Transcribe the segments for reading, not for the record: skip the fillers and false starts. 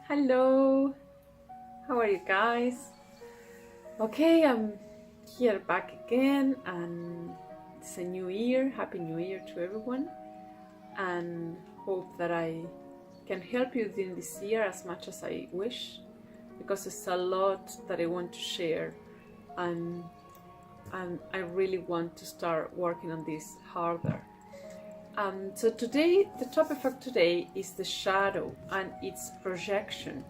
Hello, how are you guys? Okay, I'm here back again, and it's a new year. Happy New Year to everyone, and hope that I can help you during this year as much as I wish, because it's a lot that I want to share, and I really want to start working on this harder. So today, the topic for today is the shadow and its projection.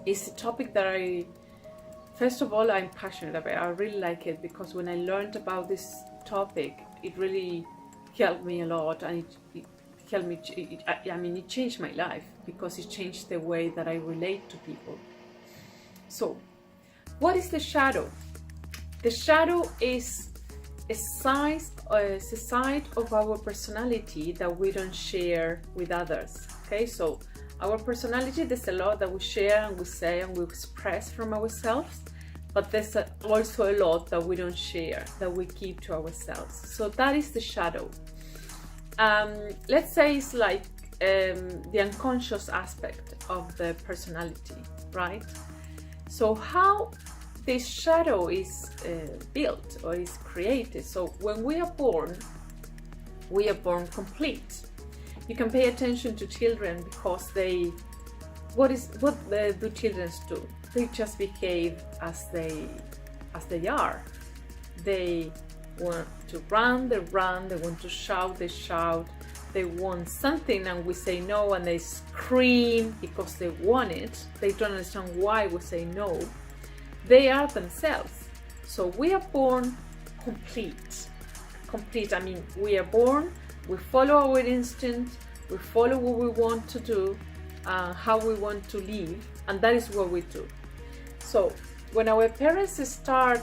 It's a topic that first of all, I'm passionate about. I really like it because when I learned about this topic, it really helped me a lot, and it helped me. It changed my life because it changed the way that I relate to people. So, what is the shadow? The shadow is a side of our personality that we don't share with others. Okay, so our personality, there's a lot that we share and we say and we express from ourselves, but there's also a lot that we don't share, that we keep to ourselves. So that is the shadow. Let's say it's like the unconscious aspect of the personality, right? So how this shadow is built or is created. So when we are born complete. You can pay attention to children because what do children do? They just behave as they are. They want to run, they run. They want to shout, they shout. They want something and we say no, and they scream because they want it. They don't understand why we say no. They are themselves. So we are born complete. We are born, we follow our instinct, we follow what we want to do, how we want to live, and that is what we do. So when our parents start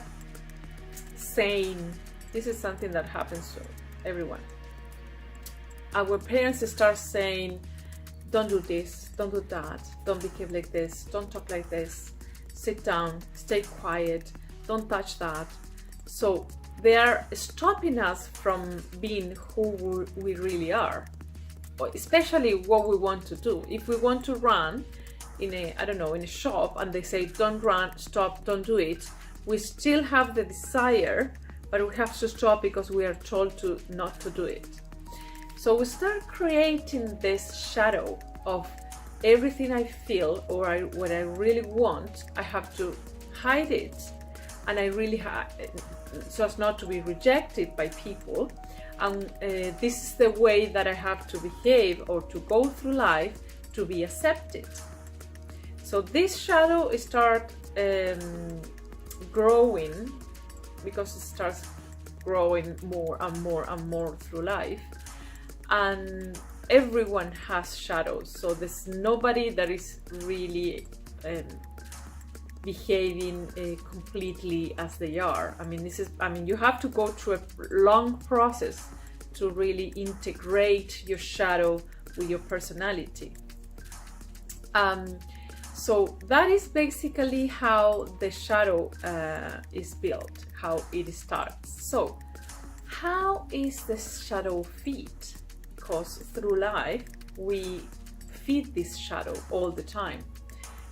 saying, this is something that happens to everyone. Our parents start saying, don't do this, don't do that, don't behave like this, don't talk like this, sit down, stay quiet, don't touch that. So they are stopping us from being who we really are, especially what we want to do. If we want to run in a shop, and they say don't run, stop, don't do it, we still have the desire, but we have to stop because we are told to not to do it. So we start creating this shadow of everything I feel or what I really want. I have to hide it, and I really so as not to be rejected by people. And this is the way that I have to behave or to go through life to be accepted. So this shadow starts growing, because it starts growing more and more and more through life. And everyone has shadows, so there's nobody that is really behaving completely as they are. You have to go through a long process to really integrate your shadow with your personality. So that is basically how the shadow is built, how it starts. So how is the shadow feed? Because through life we feed this shadow all the time.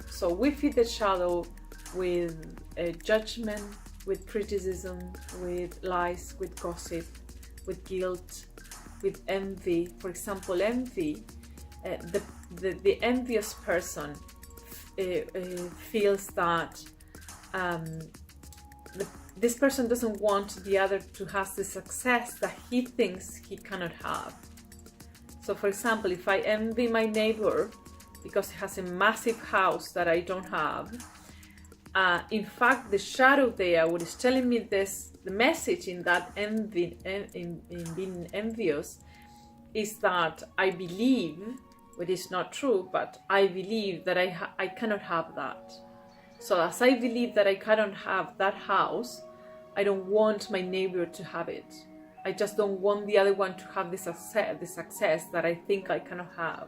So we feed the shadow with judgment, with criticism, with lies, with gossip, with guilt, with envy. For example, envy, the envious person feels that this person doesn't want the other to have the success that he thinks he cannot have. So for example, if I envy my neighbor because he has a massive house that I don't have, in fact the shadow there, what is telling me this, the message in that envy, in being envious, is that I believe, which is not true, but I believe that I cannot have that. So as I believe that I cannot have that house, I don't want my neighbor to have it. I just don't want the other one to have the success that I think I cannot have.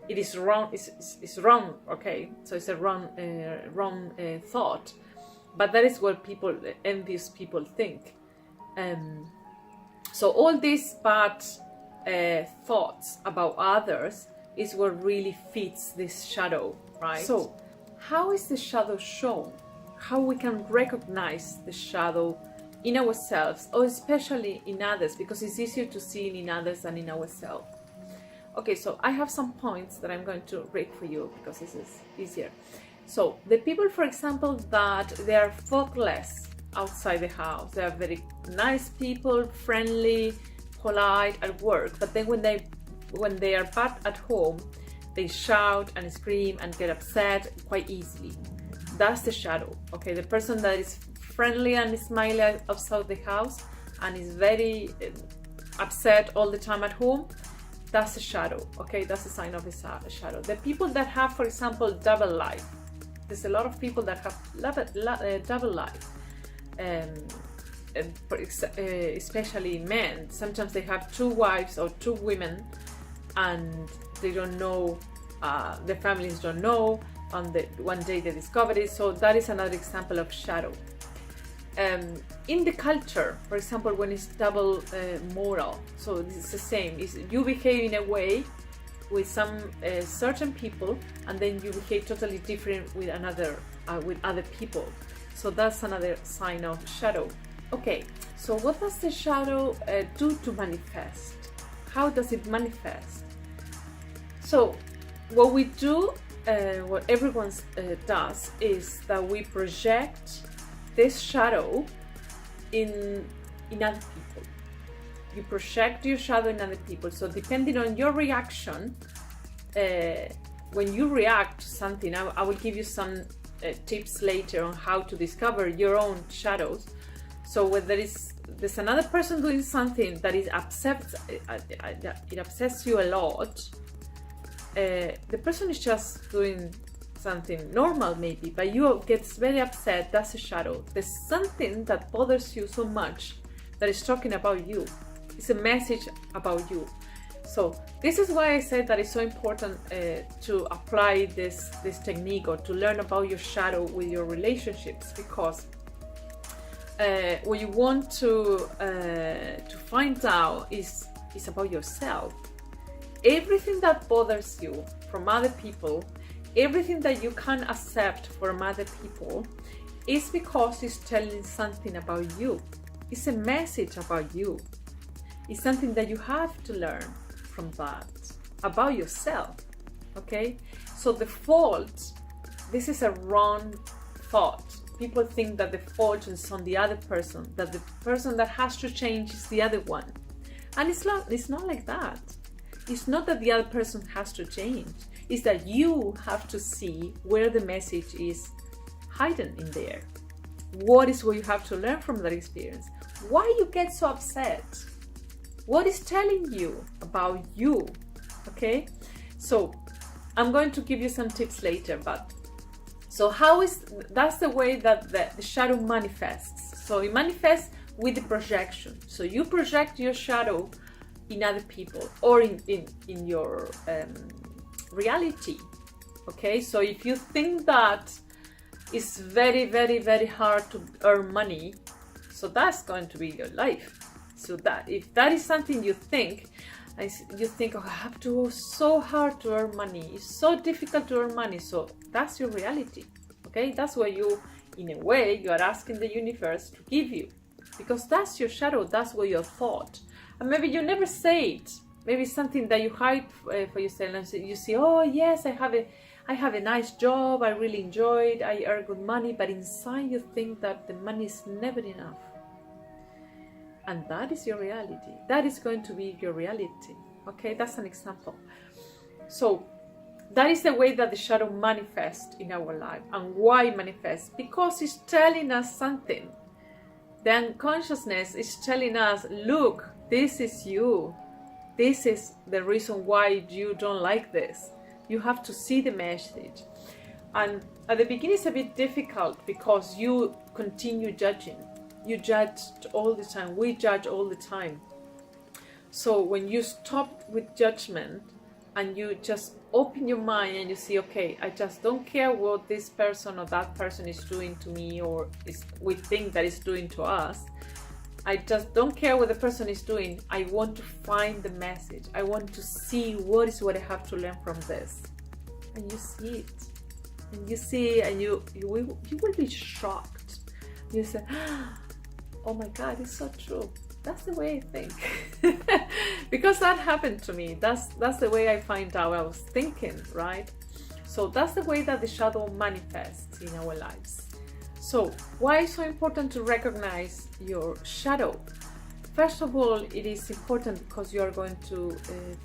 It is wrong. It's wrong. Okay, so it's a wrong thought, but that is what envious people think. So all these bad thoughts about others is what really fits this shadow, right? So how is the shadow shown? How we can recognize the shadow in ourselves, or especially in others, because it's easier to see it in others than in ourselves. Okay, so I have some points that I'm going to read for you because this is easier. So the people, for example, that they are thoughtless outside the house, they are very nice people, friendly, polite at work, but then when they are bad at home, they shout and scream and get upset quite easily. That's the shadow. Okay, the person that is friendly and smiley outside the house and is very upset all the time at home, that's a shadow. Okay, that's a sign of a shadow. The people that have, for example, double life, there's a lot of people that have double life, especially men. Sometimes they have two wives or two women and they don't know, their families don't know, and one day they discover it. So that is another example of shadow. In the culture, for example, when it's double moral, so it's the same. You behave in a way with some certain people, and then you behave totally different with other people. So that's another sign of shadow. Okay, so what does the shadow do to manifest? How does it manifest? So what we do, what everyone does, is that we project this shadow in other people. You project your shadow in other people. So depending on your reaction, when you react to something, I will give you some tips later on how to discover your own shadows. So when there's another person doing something that it upsets you a lot, the person is just doing something normal maybe, but you get very upset. That's a shadow. There's something that bothers you so much that is talking about you. It's a message about you. So this is why I said that it's so important to apply this technique, or to learn about your shadow with your relationships, because what you want to find out is about yourself. Everything that bothers you from other people, everything that you can't accept from other people, is because it's telling something about you. It's a message about you. It's something that you have to learn from that about yourself. Okay, so the fault, this is a wrong thought. People think that the fault is on the other person, that the person that has to change is the other one, and it's not like that. It's not that the other person has to change. It's that you have to see where the message is hidden in there. What you have to learn from that experience? Why you get so upset? What is telling you about you? Okay, so I'm going to give you some tips later, but so that's the way that the shadow manifests. So it manifests with the projection. So you project your shadow in other people, or in your reality. Okay, so if you think that it's very, very, very hard to earn money, so that's going to be your life. So that if that is something you think, oh, I have to work so hard to earn money, it's so difficult to earn money, so that's your reality. Okay, that's what you, in a way, you are asking the universe to give you, because that's your shadow, that's what you thought. And maybe you never say it. Maybe it's something that you hide for yourself, and you say, oh yes, I have a nice job, I really enjoy it, I earn good money, but inside you think that the money is never enough. And that is your reality. That is going to be your reality. Okay, that's an example. So that is the way that the shadow manifests in our life. And why it manifests? Because it's telling us something. The unconsciousness is telling us, look, this is you. This is the reason why you don't like this. You have to see the message. And at the beginning it's a bit difficult because you continue judging. You judge all the time. We judge all the time. So when you stop with judgment and you just open your mind and you see, okay, I just don't care what this person or that person is doing to me, or we think that is doing to us, I just don't care what the person is doing. I want to find the message. I want to see what I have to learn from this. And you see it. And you see, and you will be shocked. You say, oh my God, it's so true. That's the way I think. Because that happened to me. That's the way I find out I was thinking, right? So that's the way that the shadow manifests in our lives. So why is it so important to recognize your shadow? First of all, it is important because you are going to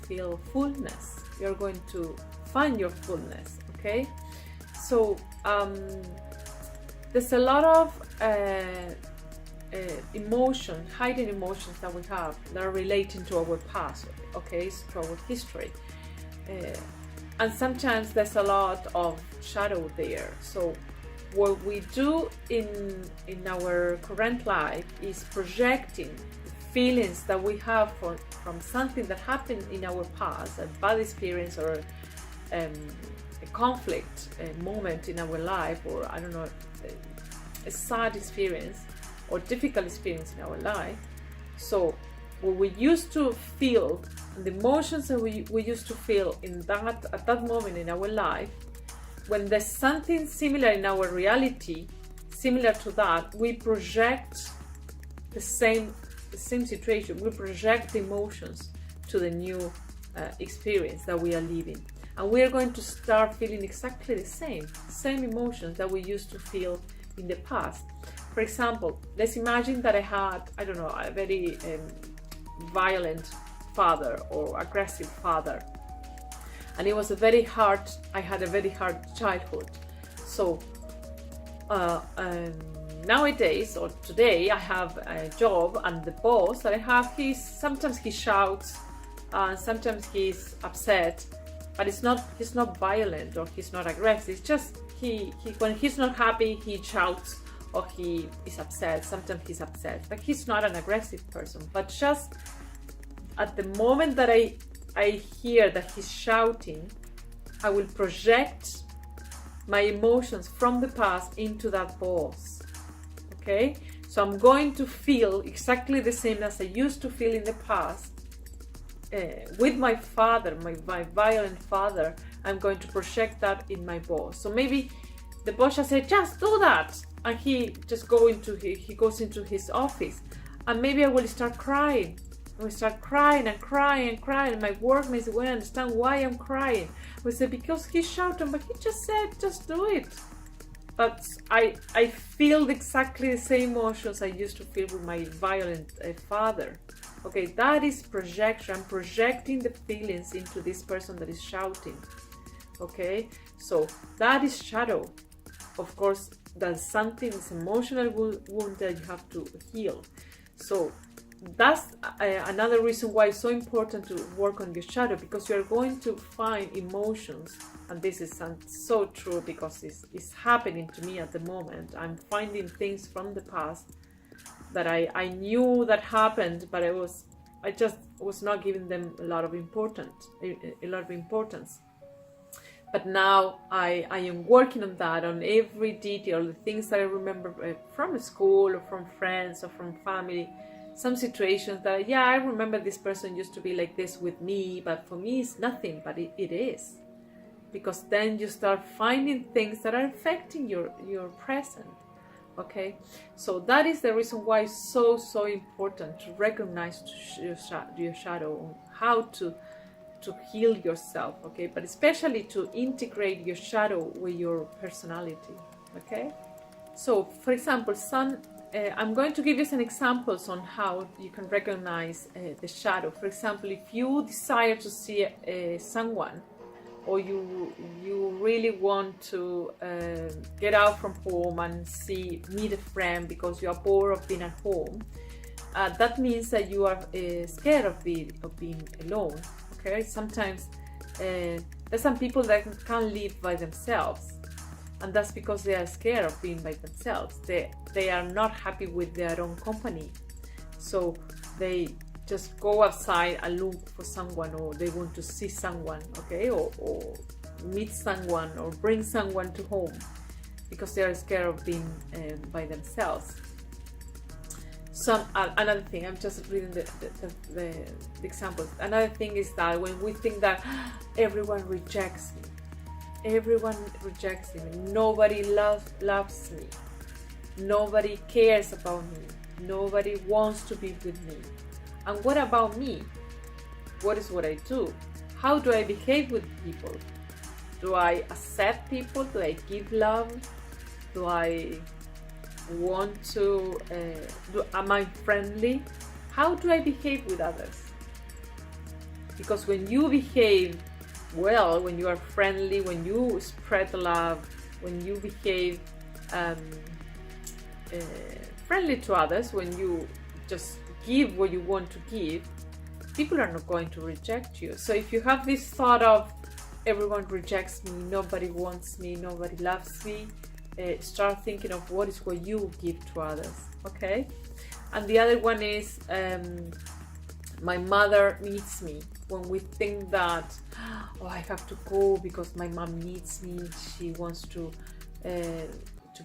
feel fullness. You're going to find your fullness, okay? So there's a lot of hidden emotions that we have that are relating to our past, okay, to our history. And sometimes there's a lot of shadow there. So what we do in our current life is projecting the feelings that we have from something that happened in our past, a bad experience or a conflict moment in our life, or I don't know, a sad experience or difficult experience in our life. So what we used to feel, the emotions that we used to feel at that moment in our life, when there's something similar in our reality, similar to that, we project the same situation. We project the emotions to the new experience that we are living. And we are going to start feeling exactly the same emotions that we used to feel in the past. For example, let's imagine that I had, I don't know, a very violent father or aggressive father. And it was I had a very hard childhood. So nowadays or today I have a job, and the boss that I have, sometimes he shouts, sometimes he's upset, but he's not violent or he's not aggressive. It's just when he's not happy, he shouts or he is upset. Sometimes he's upset, but he's not an aggressive person. But just at the moment that I hear that he's shouting, I will project my emotions from the past into that boss. Okay? So I'm going to feel exactly the same as I used to feel in the past with my father, my violent father. I'm going to project that in my boss. So maybe the boss just said, just do that. And he goes into his office. And maybe I will start crying. I will start crying and crying and crying. My workmates will understand why I'm crying. We say, because he's shouting, but he just said, just do it. But I feel exactly the same emotions I used to feel with my violent father. Okay, that is projection. I'm projecting the feelings into this person that is shouting. Okay, so that is shadow. Of course, that's something, it's emotional wound that you have to heal. So that's another reason why it's so important to work on your shadow, because you're going to find emotions, and this is so true because it's happening to me at the moment. I'm finding things from the past that I knew that happened, but I just was not giving them a lot of importance. But now I am working on that, on every detail, the things that I remember from school or from friends or from family. Some situations that, yeah, I remember this person used to be like this with me, but for me it's nothing, but it is. Because then you start finding things that are affecting your present. Okay, so that is the reason why it's so important to recognize your shadow, how to heal yourself, okay, but especially to integrate your shadow with your personality. Okay, so for example, I'm going to give you some examples on how you can recognize the shadow. For example, if you desire to see someone, or you really want to get out from home and meet a friend because you are bored of being at home, that means that you are scared of being alone. Okay, sometimes there's some people that can't live by themselves, and that's because they are scared of being by themselves. They are not happy with their own company, so they just go outside and look for someone, or they want to see someone, okay, or meet someone or bring someone to home because they are scared of being by themselves. Another thing, I'm just reading the examples. Another thing is that when we think that everyone rejects me, nobody loves me, nobody cares about me, nobody wants to be with me. And what about me? What is what I do? How do I behave with people? Do I accept people? Do I give love? Do I want to, am I friendly? How do I behave with others? Because when you behave well, when you are friendly, when you spread love, when you behave friendly to others, when you just give what you want to give, people are not going to reject you. So if you have this thought of everyone rejects me, nobody wants me, nobody loves me, start thinking of what is what you give to others, okay? And the other one is my mother needs me. When we think that, oh, I have to go because my mom needs me, she wants to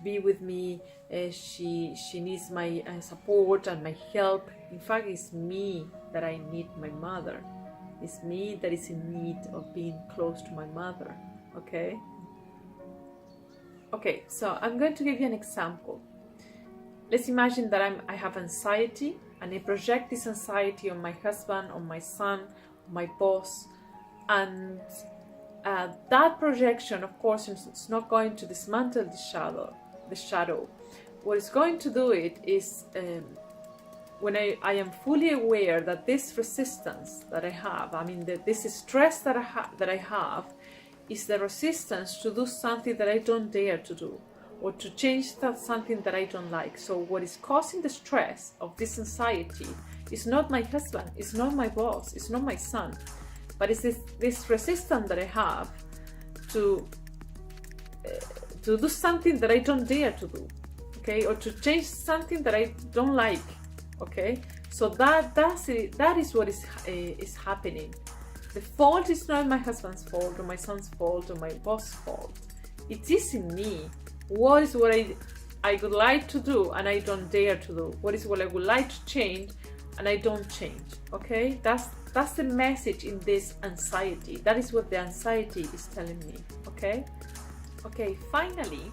be with me, she needs my support and my help. In fact, it's me that I need my mother. It's me that is in need of being close to my mother, okay? Okay, so I'm going to give you an example. Let's imagine that I have anxiety, and I project this anxiety on my husband, on my son, on my boss, and that projection, of course, it's not going to dismantle the shadow. What it's going to do it is when I am fully aware that this resistance that I have, this stress that I have is the resistance to do something that I don't dare to do, or to change something that I don't like. So what is causing the stress of this anxiety is not my husband, it's not my boss, it's not my son, but it's this resistance that I have to do something that I don't dare to do, okay, or to change something that I don't like, okay. So that is what is happening. The fault is not my husband's fault, or my son's fault, or my boss's fault. It is in me. What is what I would like to do and I don't dare to do? What is what I would like to change and I don't change? Okay, that's the message in this anxiety. That is what the anxiety is telling me. Okay. Okay. Finally,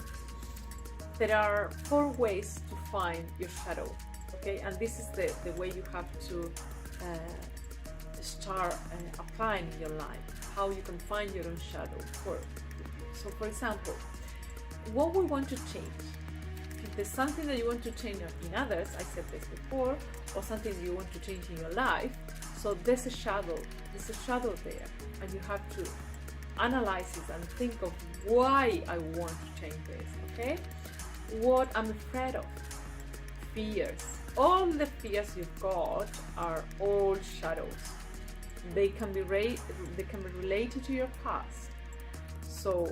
there are 4 ways to find your shadow. Okay, and this is the way you have to start applying in your life. How you can find your own shadow. So, for example, what we want to change. If there's something that you want to change in others, I said this before, or something you want to change in your life, so there's a shadow there, and you have to analyze it and think of why I want to change this, okay? What I'm afraid of, fears. All the fears you've got are all shadows. They can be related to your past. So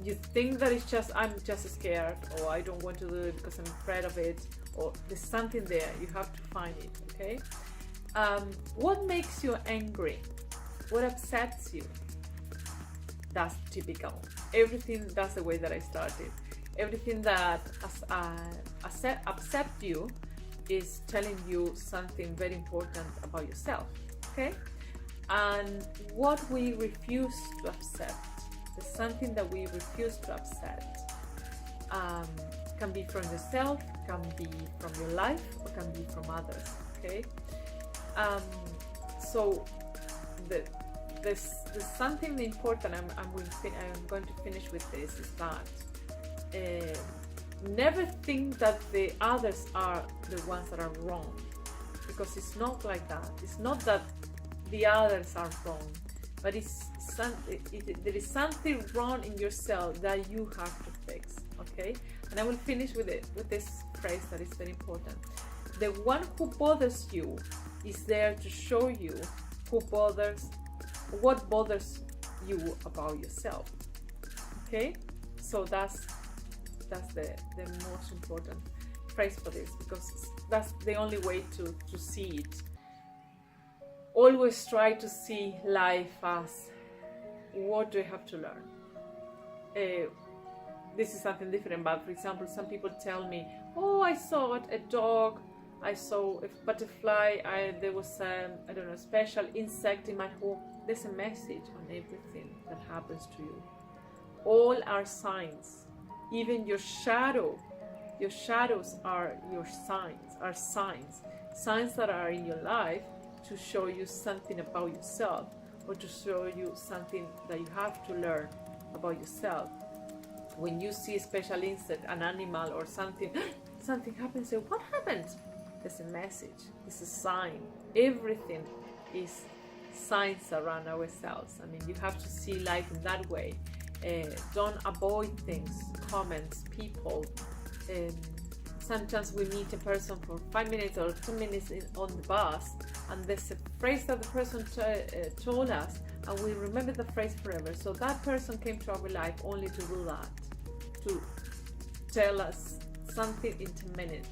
you think that it's just, I'm just scared, or I don't want to do it because I'm afraid of it, or there's something there. You have to find it, okay? What makes you angry? What upsets you? That's typical. Everything, that's the way that I started. Everything that upsets you is telling you something very important about yourself, okay? And what we refuse to accept, the something that we refuse to accept, can be from yourself, can be from your life, or can be from others, okay? So there's something important. I'm going to finish with this, is that never think that the others are the ones that are wrong, because it's not like that. It's not that the others are wrong, but there is something wrong in yourself that you have to fix, okay? And I will finish with this phrase that is very important. The one who bothers you is there to show you what bothers you about yourself, okay? So that's the most important phrase for this, because that's the only way to see it. Always try to see life as, what do I have to learn? This is something different, but for example, some people tell me, oh, I saw a dog I saw a butterfly, there was I don't know, special insect in my home. There's a message on everything that happens to you. All are signs. Even your shadows are your signs that are in your life to show you something about yourself, or to show you something that you have to learn about yourself. When you see a special insect, an animal or something, something happens, say, what happened? There's a message, there's a sign. Everything is signs around ourselves. I mean, you have to see life in that way. Don't avoid things, comments, people. Sometimes we meet a person for 5 minutes or 2 minutes on the bus, and there's a phrase that the person told us, and we remember the phrase forever. So that person came to our life only to do that, to tell us something in 2 minutes.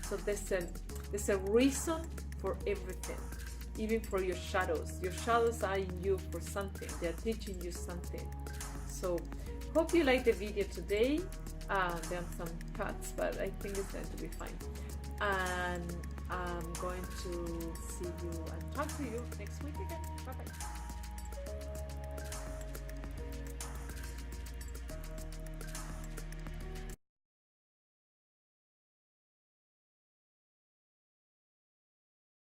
So there's a reason for everything, even for your shadows. Your shadows are in you for something. They're teaching you something. So hope you liked the video today. There are some cuts, but I think it's going to be fine. And I'm going to see you and talk to you next week again. Bye bye.